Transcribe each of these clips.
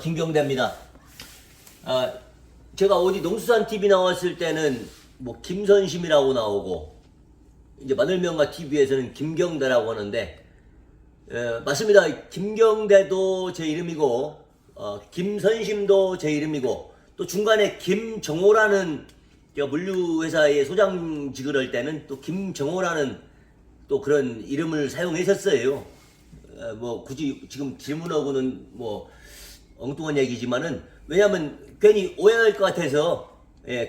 김경대입니다. 제가 어디 농수산 TV 나왔을 때는 뭐 김선심이라고 나오고 이제 마늘명가 TV에서는 김경대라고 하는데 맞습니다. 김경대도 제 이름이고 김선심도 제 이름이고 또 중간에 김정호라는 물류회사의 소장직을 할 때는 또 김정호라는 또 그런 이름을 사용했었어요. 뭐 굳이 지금 질문하고는 뭐 엉뚱한 얘기지만은 왜냐하면 괜히 오해할 것 같아서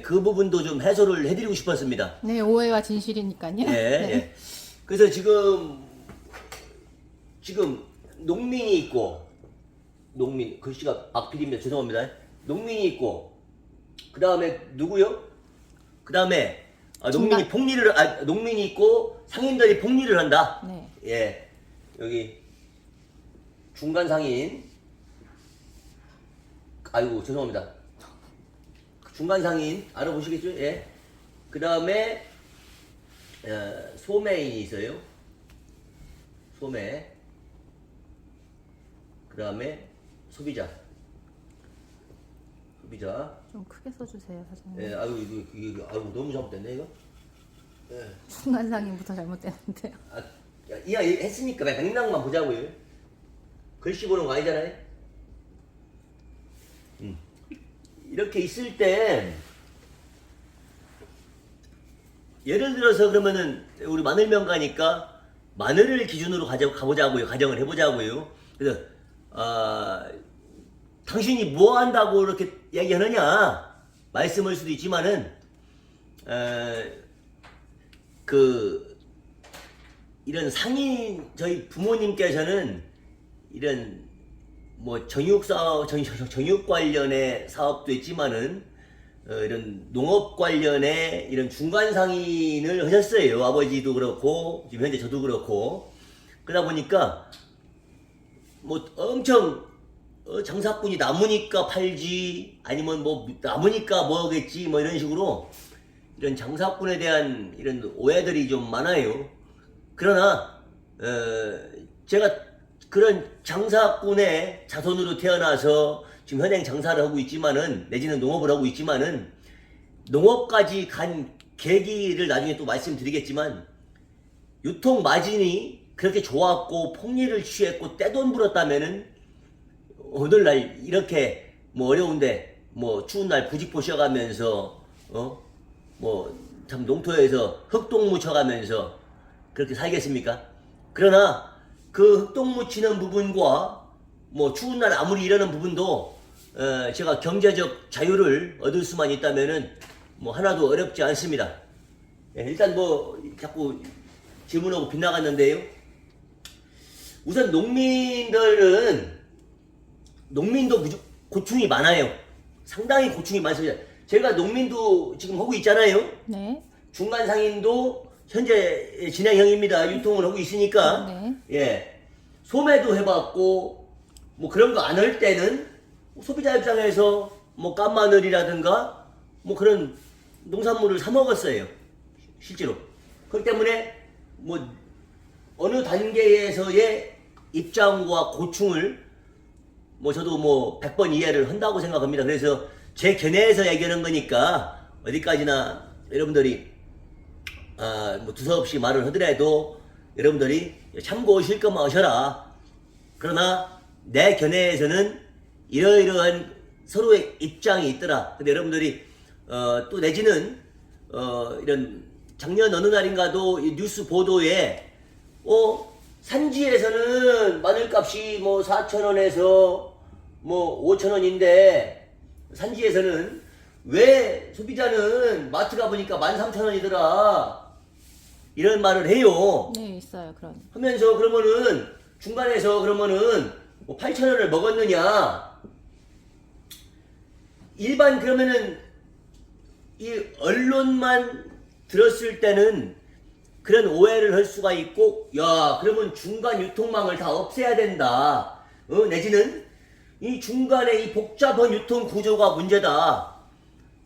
그 부분도 좀 해소를 해드리고 싶었습니다. 네, 오해와 진실이니까요. 네. 그래서 지금 농민이 있고 농민 글씨가 악필입니다. 죄송합니다. 농민이 있고 그 다음에 누구요? 그 다음에 농민이 있고 상인들이 폭리를 한다. 네. 예, 여기 중간 상인. 아이고 죄송합니다. 중간 상인 알아보시겠죠? 예. 그 다음에 소매인이 있어요. 소매. 그 다음에 소비자. 좀 크게 써주세요, 사장님. 예, 아이고 이거 아이고 너무 잘못됐네 이거. 예. 중간상인부터 잘못됐는데요. 이해 했으니까 맥락만 보자고요. 글씨 보는 거 아니잖아요. 이렇게 있을 때 예를 들어서 그러면은 우리 마늘명가니까 마늘을 기준으로 가보자고요. 가정을 해보자고요. 그래서 당신이 뭐 한다고 이렇게 얘기하느냐 말씀할 수도 있지만은 이런 상인 저희 부모님께서는 이런 뭐 정육 관련의 사업도 있지만은 이런 농업 관련의 이런 중간 상인을 하셨어요. 아버지도 그렇고 지금 현재 저도 그렇고 그러다 보니까 뭐 엄청 장사꾼이 남으니까 팔지 아니면 뭐 남으니까 뭐 하겠지 뭐 이런 식으로 이런 장사꾼에 대한 이런 오해들이 좀 많아요. 그러나 제가 그런 장사꾼의 자손으로 태어나서 지금 현행 장사를 하고 있지만은 내지는 농업을 하고 있지만은 농업까지 간 계기를 나중에 또 말씀드리겠지만 유통 마진이 그렇게 좋았고 폭리를 취했고 떼돈 불었다면은 오늘날 이렇게 뭐 어려운데 뭐 추운 날 부직포 쉬어가면서 뭐 참 농토에서 흙동무 쳐가면서 그렇게 살겠습니까? 그러나 그 흙동무 치는 부분과 뭐 추운 날 아무리 일하는 부분도 제가 경제적 자유를 얻을 수만 있다면은 뭐 하나도 어렵지 않습니다. 일단 뭐 자꾸 질문하고 빗나갔는데요. 우선 농민도 고충이 많아요. 상당히 고충이 많습니다. 제가 농민도 지금 하고 있잖아요. 네. 중간 상인도 현재 진행형입니다. 유통을 하고 있으니까. 네. 예. 소매도 해봤고, 뭐 그런 거 안 할 때는 소비자 입장에서 뭐 깐마늘이라든가 뭐 그런 농산물을 사 먹었어요. 실제로. 그렇기 때문에 뭐 어느 단계에서의 입장과 고충을 뭐 저도 뭐 100번 이해를 한다고 생각합니다. 그래서 제 견해에서 얘기하는 거니까 어디까지나 여러분들이 뭐 두서없이 말을 하더라도 여러분들이 참고하실 것만 하셔라. 그러나 내 견해에서는 이러이러한 서로의 입장이 있더라. 근데 여러분들이 또 내지는 이런 작년 어느 날인가도 이 뉴스 보도에 산지에서는 마늘값이 뭐 4,000원에서 뭐 5,000원인데 산지에서는 왜 소비자는 마트 가보니까 13,000원이더라 이런 말을 해요. 네, 있어요. 그런. 하면서 그러면은 중간에서 그러면은 뭐 8,000원을 먹었느냐 일반 그러면은 이 언론만 들었을 때는 그런 오해를 할 수가 있고 야 그러면 중간 유통망을 다 없애야 된다 내지는 이 중간에 이 복잡한 유통 구조가 문제다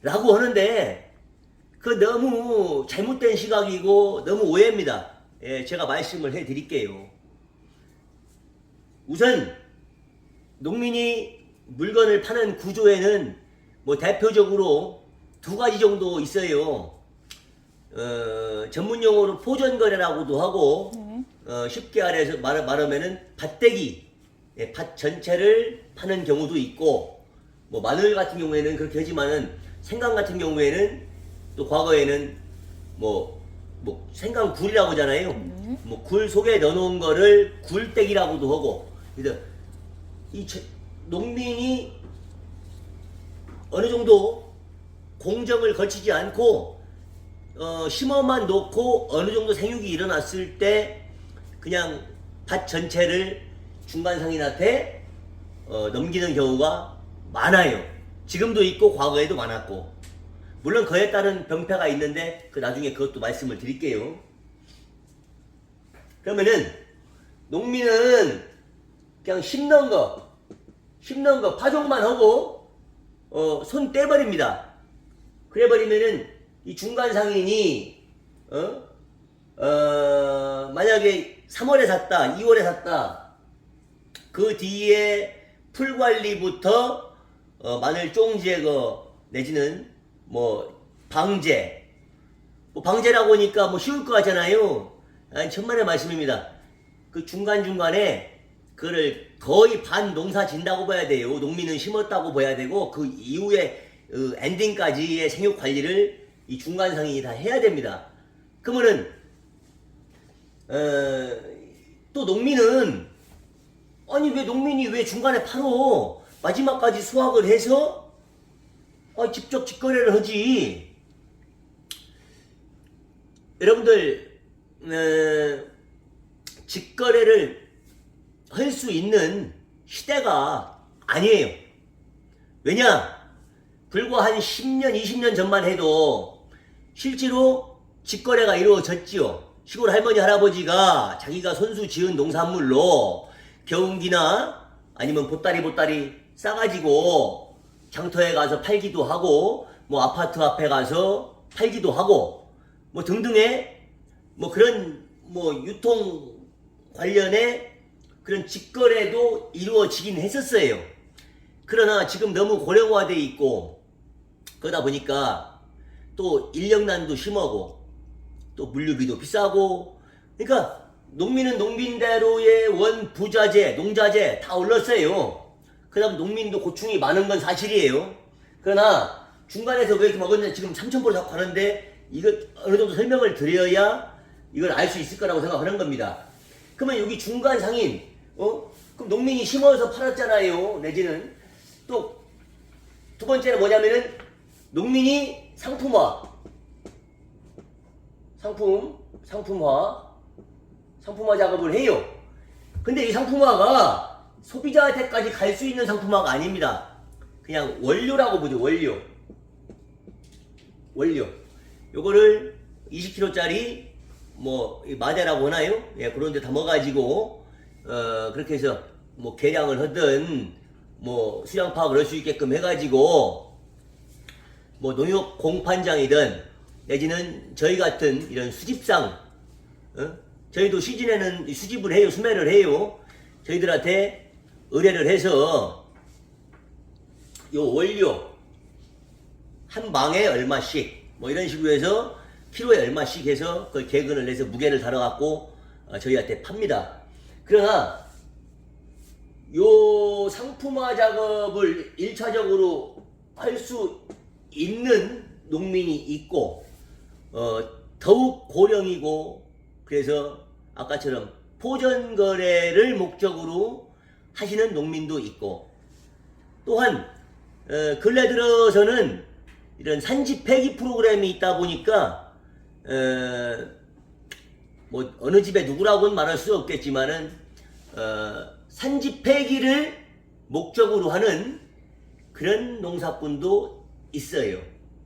라고 하는데 그 너무 잘못된 시각이고 너무 오해입니다. 제가 말씀을 해 드릴게요. 우선 농민이 물건을 파는 구조에는 뭐 대표적으로 두 가지 정도 있어요. 전문 용어로 포전거래라고도 하고, 네. 쉽게 말하면은 밭대기, 예, 밭 전체를 파는 경우도 있고, 뭐 마늘 같은 경우에는 그렇게 하지만은 생강 같은 경우에는 또 과거에는 뭐 생강굴이라고 하잖아요. 뭐 굴 속에 넣어놓은 거를 굴대기라고도 하고. 그래서 이 농민이 어느 정도 공정을 거치지 않고 심어만 놓고 어느 정도 생육이 일어났을 때 그냥 밭 전체를 중간상인한테 넘기는 경우가 많아요. 지금도 있고 과거에도 많았고. 물론 그에 따른 병폐가 있는데 그 나중에 그것도 말씀을 드릴게요. 그러면은 농민은 그냥 심는 거 파종만 하고 손 떼버립니다. 그래버리면은 이 중간상인이 만약에 3월에 샀다, 2월에 샀다, 그 뒤에 풀관리부터 마늘 쫑 제거 내지는 뭐 방제, 뭐 방제라고 하니까 뭐 쉬울 것 같잖아요. 아니, 천만의 말씀입니다. 그 중간중간에 그를 거의 반 농사 진다고 봐야 돼요. 농민은 심었다고 봐야 되고, 그 이후에 엔딩까지의 생육 관리를 이 중간상인이 다 해야 됩니다. 그러면은 또 농민은 아니 왜 농민이 왜 중간에 팔어? 마지막까지 수확을 해서 직접 직거래를 하지. 여러분들 직거래를 할 수 있는 시대가 아니에요. 왜냐? 불과 한 10년, 20년 전만 해도 실제로 직거래가 이루어졌지요. 시골 할머니, 할아버지가 자기가 손수 지은 농산물로 겨운기나 아니면 보따리 싸가지고 장터에 가서 팔기도 하고, 뭐 아파트 앞에 가서 팔기도 하고, 뭐 등등의 뭐 그런 뭐 유통 관련의 그런 직거래도 이루어지긴 했었어요. 그러나 지금 너무 고령화돼 있고 그러다 보니까 또 인력난도 심하고 또 물류비도 비싸고, 그러니까 농민은 농민대로의 원부자재, 농자재 다 올랐어요. 그다음 농민도 고충이 많은 건 사실이에요. 그러나 중간에서 왜 이렇게 먹었냐, 지금 3,000%를 갖고 가는데 이거 어느 정도 설명을 드려야 이걸 알 수 있을 거라고 생각하는 겁니다. 그러면 여기 중간 상인, 그럼 농민이 심어서 팔았잖아요. 내지는 또 두 번째는 뭐냐면은 농민이 상품화 작업을 해요. 근데 이 상품화가 소비자한테까지 갈 수 있는 상품화가 아닙니다. 그냥 원료라고 보죠. 원료. 요거를 20kg짜리 뭐 마대라고 하나요? 예, 그런 데 담아가지고 그렇게 해서 뭐 계량을 하든 뭐 수량 파악을 할 수 있게끔 해가지고 뭐 농협 공판장이든 내지는 저희 같은 이런 수집상, 저희도 시즌에는 수집을 해요. 수매를 해요. 저희들한테 의뢰를 해서 요 원료 한 방에 얼마씩 뭐 이런 식으로 해서 키로에 얼마씩 해서 그걸 계근을 해서 무게를 달아갖고 저희한테 팝니다. 그러나 요 상품화 작업을 1차적으로 할 수 있는 농민이 있고 더욱 고령이고, 그래서 아까처럼 포전거래를 목적으로 하시는 농민도 있고, 또한 근래 들어서는 이런 산지 폐기 프로그램이 있다 보니까 뭐 어느 집에 누구라고는 말할 수 없겠지만은 산지 폐기를 목적으로 하는 그런 농사꾼도 있어요.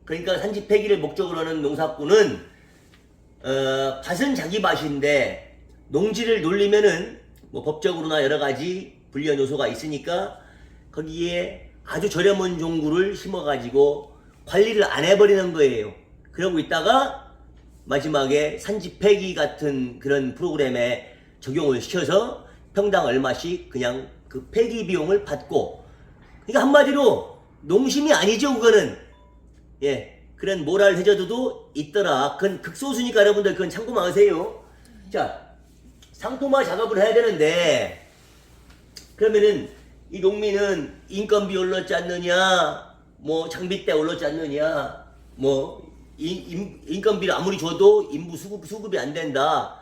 그러니까 산지 폐기를 목적으로 하는 농사꾼은 밭은 자기 밭인데 농지를 놀리면은 뭐 법적으로나 여러 가지 불리한 요소가 있으니까 거기에 아주 저렴한 종구를 심어가지고 관리를 안 해버리는 거예요. 그러고 있다가 마지막에 산지 폐기 같은 그런 프로그램에 적용을 시켜서 평당 얼마씩 그냥 그 폐기 비용을 받고 그러니까 한마디로 농심이 아니죠, 그거는. 예, 그런 모랄 해저드도 있더라. 그건 극소수니까 여러분들 그건 참고만 하세요. 자, 상토마 작업을 해야 되는데, 그러면은 이 농민은 인건비 올랐지 않느냐, 뭐 장비 때 올랐지 않느냐, 뭐 인건비를 아무리 줘도 인부 수급이 안 된다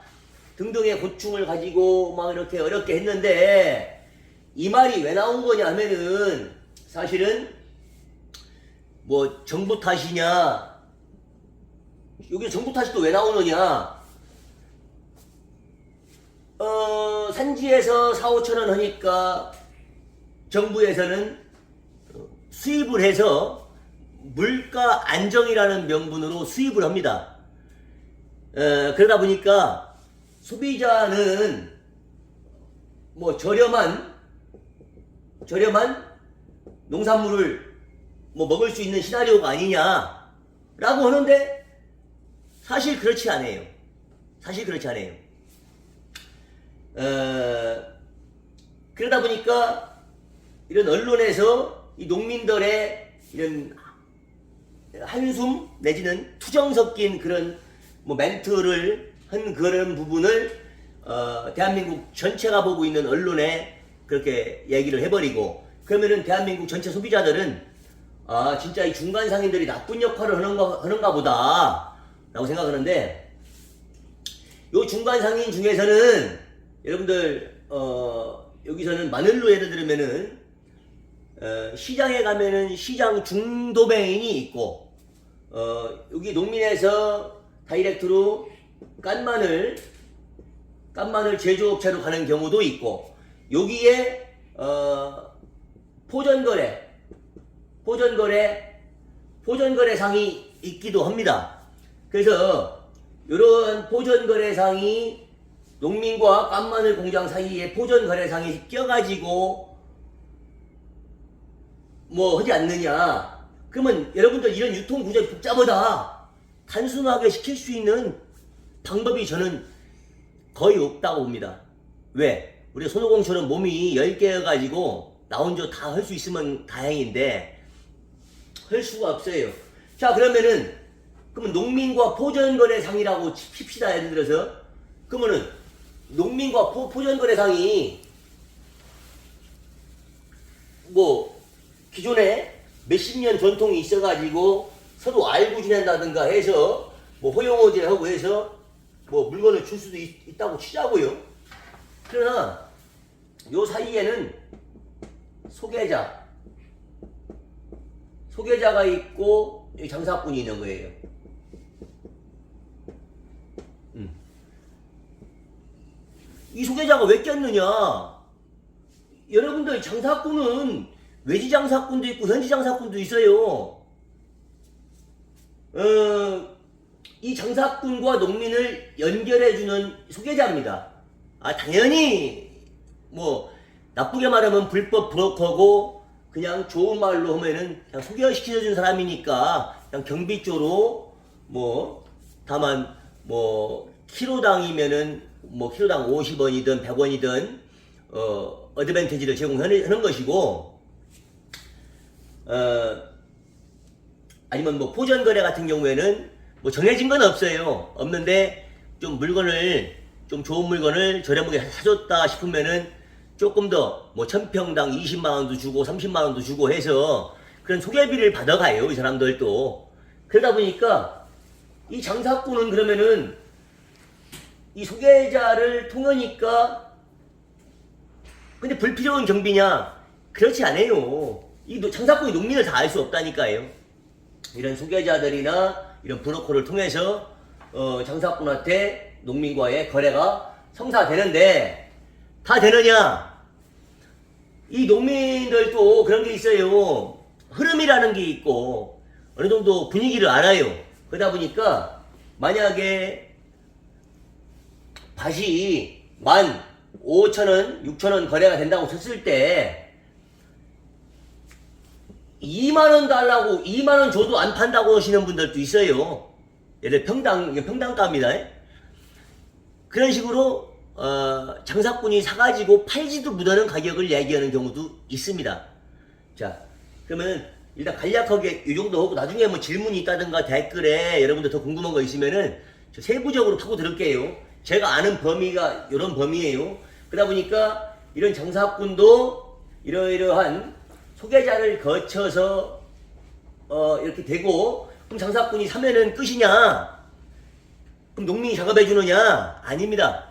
등등의 고충을 가지고 막 이렇게 어렵게 했는데, 이 말이 왜 나온 거냐 하면은 사실은 뭐 정부 탓이냐, 여기 정부 탓이 또 왜 나오느냐, 산지에서 4, 5천 원 하니까 정부에서는 수입을 해서 물가 안정이라는 명분으로 수입을 합니다. 그러다 보니까 소비자는 뭐 저렴한 농산물을 뭐 먹을 수 있는 시나리오가 아니냐라고 하는데, 사실 그렇지 않아요. 사실 그렇지 않아요. 그러다 보니까 이런 언론에서 이 농민들의 이런 한숨 내지는 투정 섞인 그런 뭐 멘트를 한 그런 부분을 대한민국 전체가 보고 있는 언론에 그렇게 얘기를 해버리고, 그러면은 대한민국 전체 소비자들은 아 진짜 이 중간 상인들이 나쁜 역할을 하는가 보다 라고 생각하는데, 요 중간 상인 중에서는 여러분들 여기서는 마늘로 예를 들면은 시장에 가면은 시장 중도매인이 있고, 여기 농민에서 다이렉트로 깐마늘 제조업체로 가는 경우도 있고, 여기에 포전거래상이 있기도 합니다. 그래서 이런 포전거래상이 농민과 깐마늘 공장 사이에 포전거래상이 껴가지고 뭐 하지 않느냐. 그러면 여러분들 이런 유통구조가 복잡하다, 단순하게 시킬 수 있는 방법이 저는 거의 없다고 봅니다. 왜? 우리 손오공처럼 몸이 10개여가지고 나 혼자 다 할 수 있으면 다행인데 할 수가 없어요. 자, 그러면 농민과 포전거래상이라고 칩시다. 예를 들어서 그러면은 농민과 포전거래상이 뭐 기존에 몇십 년 전통이 있어가지고 서로 알고 지낸다든가 해서 뭐 허용호재하고 해서 뭐 물건을 줄 수도 있다고 치자고요. 그러나 요 사이에는 소개자가 있고 장사꾼이 있는 거예요. 이 소개자가 왜 꼈느냐? 여러분들 장사꾼은 외지 장사꾼도 있고 현지 장사꾼도 있어요. 이 장사꾼과 농민을 연결해주는 소개자입니다. 당연히 뭐 나쁘게 말하면 불법 브로커고, 그냥 좋은 말로 하면은 그냥 소개시켜준 사람이니까 그냥 경비조로 뭐 다만 뭐 키로당이면은 뭐 키로당 50원이든 100원이든 어드밴티지를 제공하는 것이고, 아니면 뭐 포전거래 같은 경우에는 뭐 정해진 건 없는데 좀 좋은 물건을 저렴하게 사줬다 싶으면은 조금 더 뭐 1000평당 20만원도 주고 30만원도 주고 해서 그런 소개비를 받아가요, 이 사람들도. 그러다 보니까 이 장사꾼은 그러면은 이 소개자를 통하니까, 근데 불필요한 경비냐? 그렇지 않아요. 이 장사꾼이 농민을 다 알 수 없다니까요. 이런 소개자들이나 이런 브로커를 통해서 장사꾼한테 농민과의 거래가 성사되는데, 다 되느냐? 이 농민들도 그런 게 있어요. 흐름이라는 게 있고 어느 정도 분위기를 알아요. 그러다 보니까 만약에 밭이 15,000원, 6,000원 거래가 된다고 쳤을 때 2만원 달라고 2만원 줘도 안 판다고 하시는 분들도 있어요. 예를 들어 평당가입니다. 그런 식으로 장사꾼이 사가지고 팔지도 못하는 가격을 얘기하는 경우도 있습니다. 자, 그러면 일단 간략하게 이 정도 하고 나중에 뭐 질문이 있다든가 댓글에 여러분들 더 궁금한 거 있으면은 저 세부적으로 파고 들을게요. 제가 아는 범위가 이런 범위예요. 그러다 보니까 이런 장사꾼도 이러이러한 소개자를 거쳐서 이렇게 되고, 그럼 장사꾼이 사면은 끝이냐? 그럼 농민이 작업해 주느냐? 아닙니다.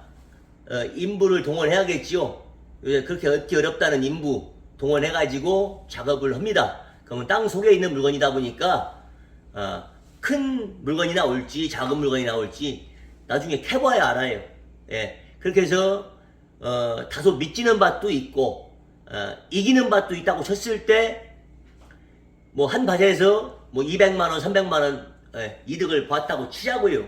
인부를 동원해야겠지요. 그렇게 얻기 어렵다는 인부 동원해가지고 작업을 합니다. 그러면 땅 속에 있는 물건이다 보니까 큰 물건이 나올지 작은 물건이 나올지 나중에 캐봐야 알아요. 예, 그렇게 해서 다소 미치는 밭도 있고 이기는 밭도 있다고 쳤을 때 뭐 한 밭에서 뭐 200만원 300만원 이득을 봤다고 치자고요.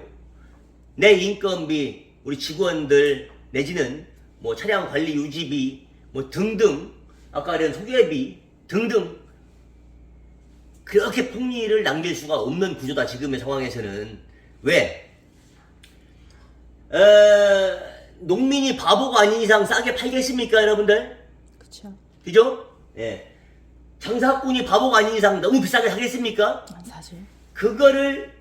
내 인건비, 우리 직원들 내지는 뭐 차량 관리 유지비 뭐 등등, 아까 이런 소개비 등등, 그렇게 폭리를 남길 수가 없는 구조다 지금의 상황에서는. 왜? 농민이 바보가 아닌 이상 싸게 팔겠습니까 여러분들? 그쵸. 그죠? 예. 장사꾼이 바보가 아닌 이상 너무 비싸게 사겠습니까? 사실. 그거를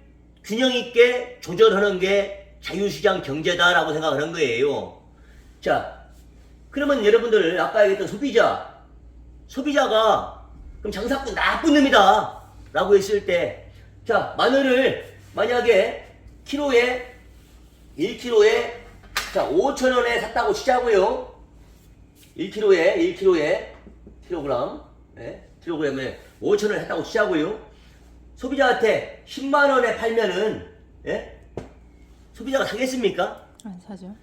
균형 있게 조절하는 게 자유시장 경제다라고 생각하는 거예요. 자, 그러면 여러분들 아까 얘기했던 소비자가 그럼 장사꾼 나쁜 놈이다 라고 했을 때, 자, 마늘을 만약에 키로에 1kg에 자 5,000원에 샀다고 치자고요. 1kg에 킬로그램, 킬로그램에 5,000원 했다고 치자고요. 소비자한테 10만원에 팔면은 소비자가 사겠습니까? 안 사죠.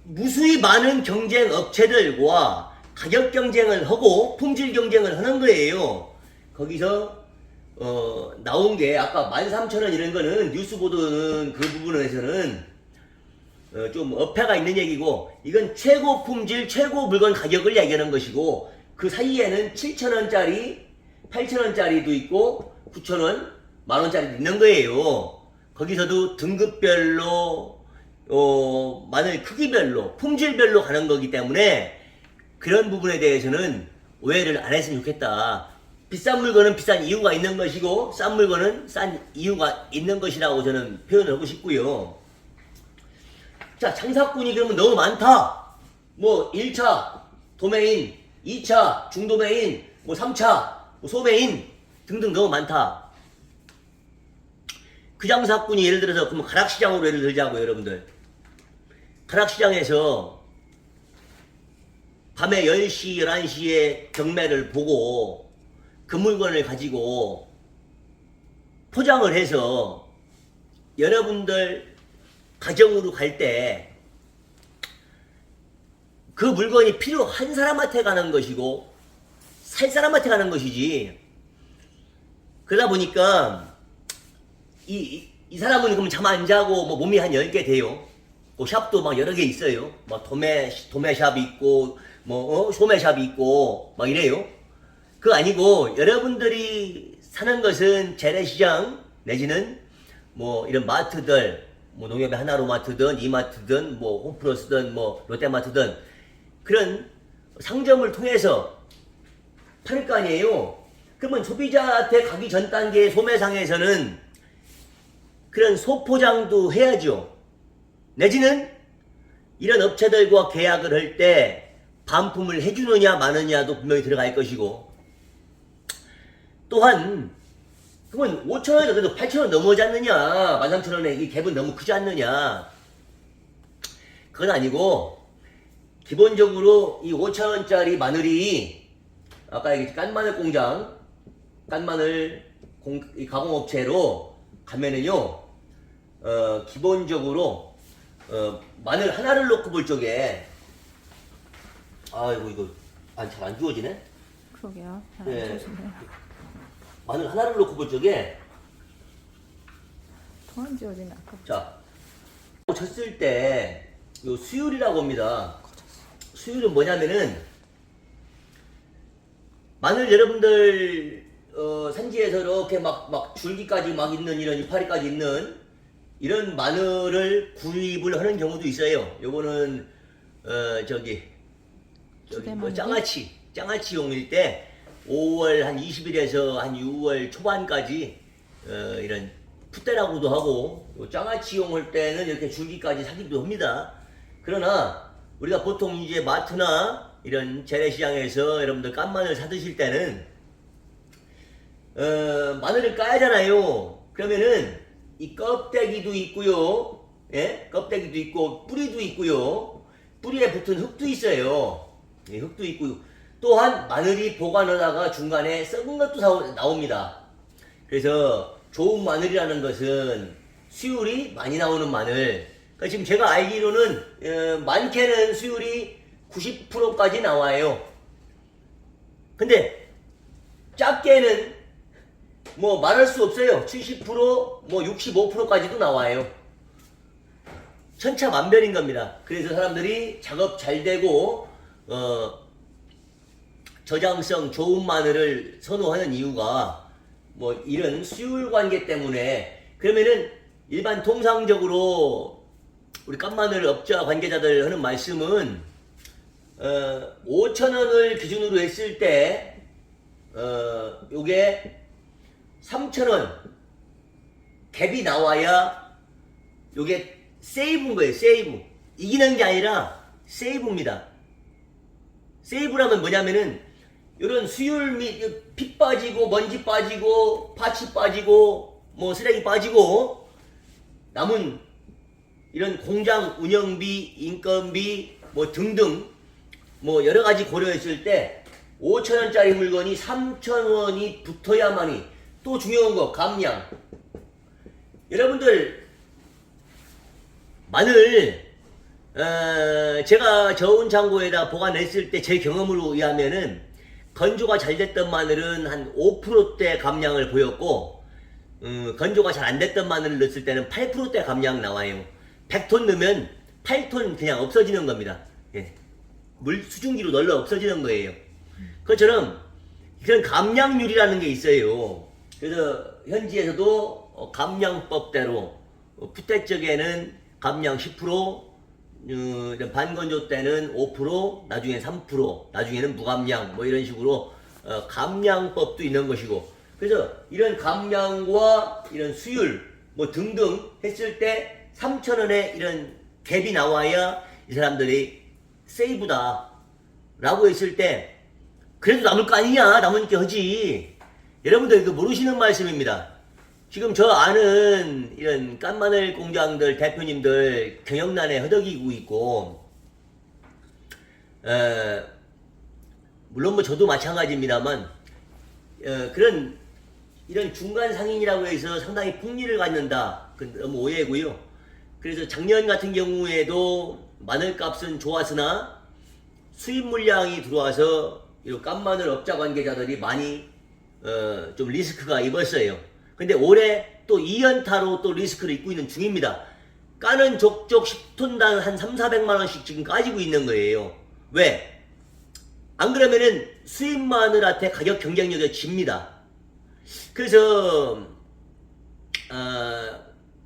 무수히 많은 경쟁 업체들과 가격 경쟁을 하고 품질 경쟁을 하는 거예요. 거기서 나온 게 아까 13,000원 이런 거는 뉴스 보도는 그 부분에서는 좀 어폐가 있는 얘기고, 이건 최고 품질 최고 물건 가격을 얘기하는 것이고, 그 사이에는 7,000원짜리 8,000원짜리도 있고 9,000원 만원짜리도 있는 거예요. 거기서도 등급별로 마늘 크기별로 품질별로 가는 거기 때문에 그런 부분에 대해서는 오해를 안 했으면 좋겠다. 비싼 물건은 비싼 이유가 있는 것이고 싼 물건은 싼 이유가 있는 것이라고 저는 표현을 하고 싶고요. 자, 장사꾼이 그러면 너무 많다. 뭐 1차 도메인, 2차 중도메인, 뭐 3차 뭐 소메인 등등 너무 많다. 그 장사꾼이 예를 들어서 그럼 가락시장으로 예를 들자고요, 여러분들. 가락시장에서 밤에 10시, 11시에 경매를 보고 그 물건을 가지고 포장을 해서 여러분들 가정으로 갈 때 그 물건이 필요한 사람한테 가는 것이고 살 사람한테 가는 것이지. 그러다 보니까 이 사람은 그러면 잠 안 자고 뭐 몸이 한 10개 돼요. 뭐 샵도 막 여러 개 있어요. 막 도매샵이 있고 뭐 소매샵이 있고 막 이래요. 그거 아니고 여러분들이 사는 것은 재래시장 내지는 뭐 이런 마트들, 뭐 농협의 하나로마트든 이마트든 뭐 홈플러스든 뭐 롯데마트든 그런 상점을 통해서 팔 거 아니에요. 그러면 소비자한테 가기 전 단계의 소매상에서는 그런 소포장도 해야죠. 내지는 이런 업체들과 계약을 할 때 반품을 해주느냐 마느냐도 분명히 들어갈 것이고, 또한 그러면 5,000원이 그래도 8,000원 넘어지 않느냐, 13,000원에 이 갭은 너무 크지 않느냐. 그건 아니고 기본적으로 이 5,000원짜리 마늘이 아까 얘기했지 깐마늘 공장, 깐마늘 이 가공업체로 가면은요 기본적으로 마늘 하나를 놓고 볼 적에 아이고 이거 잘 안 주워지네. 그러게요. 네. 마늘 하나를 놓고 볼 적에 더안 지워지네 아까. 자 쳤을 때 요 수율이라고 합니다. 수율은 뭐냐면은 마늘 여러분들 산지에서 이렇게 막 줄기까지 막 있는 이런 이파리까지 있는 이런 마늘을 구입을 하는 경우도 있어요. 요거는 저기 뭐 장아찌 장아찌용일 때 5월 한 20일에서 한 6월 초반까지 이런 풋대라고도 하고 장아찌용 할 때는 이렇게 줄기까지 사기도 합니다. 그러나 우리가 보통 이제 마트나 이런 재래시장에서 여러분들 깐마늘 사드실 때는 마늘을 까야 하잖아요. 그러면은 이 껍데기도 있고요, 예? 껍데기도 있고 뿌리도 있고요, 뿌리에 붙은 흙도 있어요. 예, 흙도 있고요. 또한 마늘이 보관하다가 중간에 썩은 것도 나옵니다. 그래서 좋은 마늘이라는 것은 수율이 많이 나오는 마늘. 그러니까 지금 제가 알기로는 많게는 수율이 90%까지 나와요. 근데 작게는 뭐 말할 수 없어요. 70%, 뭐 65%까지도 나와요. 천차만별인 겁니다. 그래서 사람들이 작업 잘 되고 저장성 좋은 마늘을 선호하는 이유가 뭐 이런 수율 관계 때문에. 그러면은 일반 통상적으로 우리 깐마늘 업자 관계자들 하는 말씀은 5,000원을 기준으로 했을 때 요게 3,000원 갭이 나와야 요게 세이브인 거예요. 세이브. 이기는 게 아니라 세이브입니다. 세이브라면 뭐냐면은 이런 수율 및 피 빠지고 먼지 빠지고 파치 빠지고 뭐 쓰레기 빠지고 남은 이런 공장 운영비, 인건비 뭐 등등 뭐 여러 가지 고려했을 때 5,000원짜리 물건이 3,000원이 붙어야만이. 또 중요한 거 감량. 여러분들 마늘 제가 저온 창고에다 보관했을 때 제 경험으로 의하면은 건조가 잘 됐던 마늘은 한 5%대 감량을 보였고 건조가 잘 안 됐던 마늘을 넣었을 때는 8%대 감량 나와요. 100톤 넣으면 8톤 그냥 없어지는 겁니다. 예. 물 수증기로 널려 없어지는 거예요. 그것처럼 그런 감량률이라는 게 있어요. 그래서 현지에서도 감량법대로 풋대 쪽에는 감량 10%, 반건조 때는 5%, 나중에 3%, 나중에는 무감량 뭐 이런 식으로 감량법도 있는 것이고. 그래서 이런 감량과 이런 수율 뭐 등등 했을 때 3,000원의 이런 갭이 나와야 이 사람들이 세이브다 라고 했을 때 그래도 남을 거 아니냐, 남으니까 하지. 여러분들 이거 모르시는 말씀입니다. 지금 저 아는 이런 깐마늘 공장들 대표님들 경영난에 허덕이고 있고, 물론 뭐 저도 마찬가지입니다만, 그런 이런 중간 상인이라고 해서 상당히 폭리를 갖는다. 그 너무 오해고요. 그래서 작년 같은 경우에도 마늘값은 좋았으나 수입 물량이 들어와서 이 깐마늘 업자 관계자들이 많이 좀 리스크가 입었어요. 근데 올해 또 2연타로 또 리스크를 입고 있는 중입니다. 까는 족족 10톤당 한 3,400만원씩 지금 까지고 있는 거예요. 왜? 안 그러면은 수입 마늘한테 가격 경쟁력이 집니다. 그래서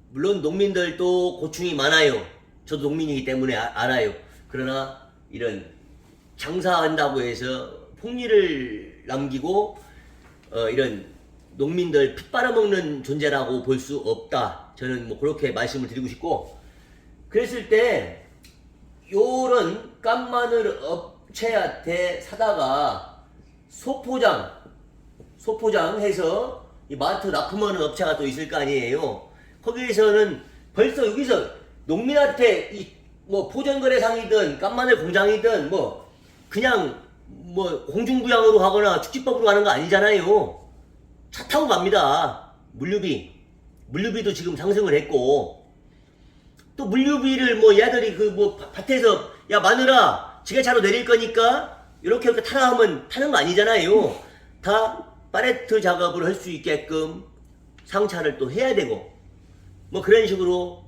물론 농민들도 고충이 많아요. 저도 농민이기 때문에 알아요. 그러나 이런 장사한다고 해서 폭리를 남기고 이런 농민들 피 빨아먹는 존재라고 볼 수 없다. 저는 뭐 그렇게 말씀을 드리고 싶고, 그랬을 때 요런 깐마늘 업체한테 사다가 소포장해서 이 마트 납품하는 업체가 또 있을 거 아니에요. 거기에서는 벌써 여기서 농민한테 이 뭐 포전거래상이든 깐마늘 공장이든 뭐 그냥 뭐 공중부양으로 하거나 축지법으로 가는 거 아니잖아요. 차 타고 갑니다. 물류비도 지금 상승을 했고, 또 물류비를 뭐 얘들이 그 뭐 밭에서 야 마늘아 지게차로 내릴 거니까 이렇게 타라 하면 타는 거 아니잖아요. 다 팔레트 작업을 할 수 있게끔 상차를 또 해야 되고, 뭐 그런 식으로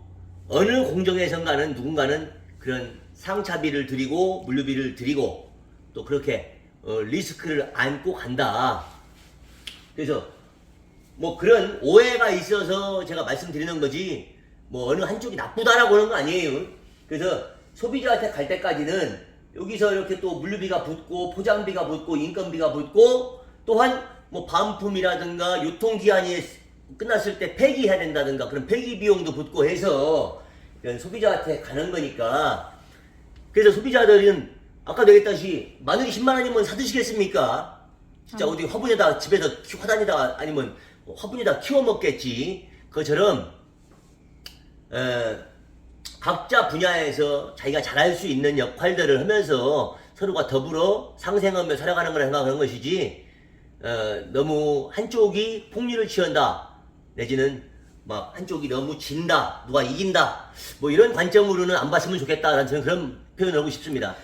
어느 공정에선가는 누군가는 그런 상차비를 드리고 물류비를 드리고 또 그렇게 리스크를 안고 간다. 그래서 뭐 그런 오해가 있어서 제가 말씀드리는 거지 뭐 어느 한쪽이 나쁘다라고 하는 거 아니에요. 그래서 소비자한테 갈 때까지는 여기서 이렇게 또 물류비가 붙고 포장비가 붙고 인건비가 붙고 또한 뭐 반품이라든가 유통기한이 끝났을 때 폐기해야 된다든가 그런 폐기 비용도 붙고 해서 이런 소비자한테 가는 거니까 그래서 소비자들은 아까도 얘기했다시피 마늘이 10만 원이면 사드시겠습니까? 진짜 어디 화분에다 집에서 화단에다 아니면 화분에다 키워 먹겠지. 그것처럼 각자 분야에서 자기가 잘할 수 있는 역할들을 하면서 서로가 더불어 상생하며 살아가는 걸 생각하는 것이지 너무 한쪽이 폭리를 취한다 내지는 막 한쪽이 너무 진다 누가 이긴다 뭐 이런 관점으로는 안 봤으면 좋겠다라는 저는 그런 표현을 하고 싶습니다.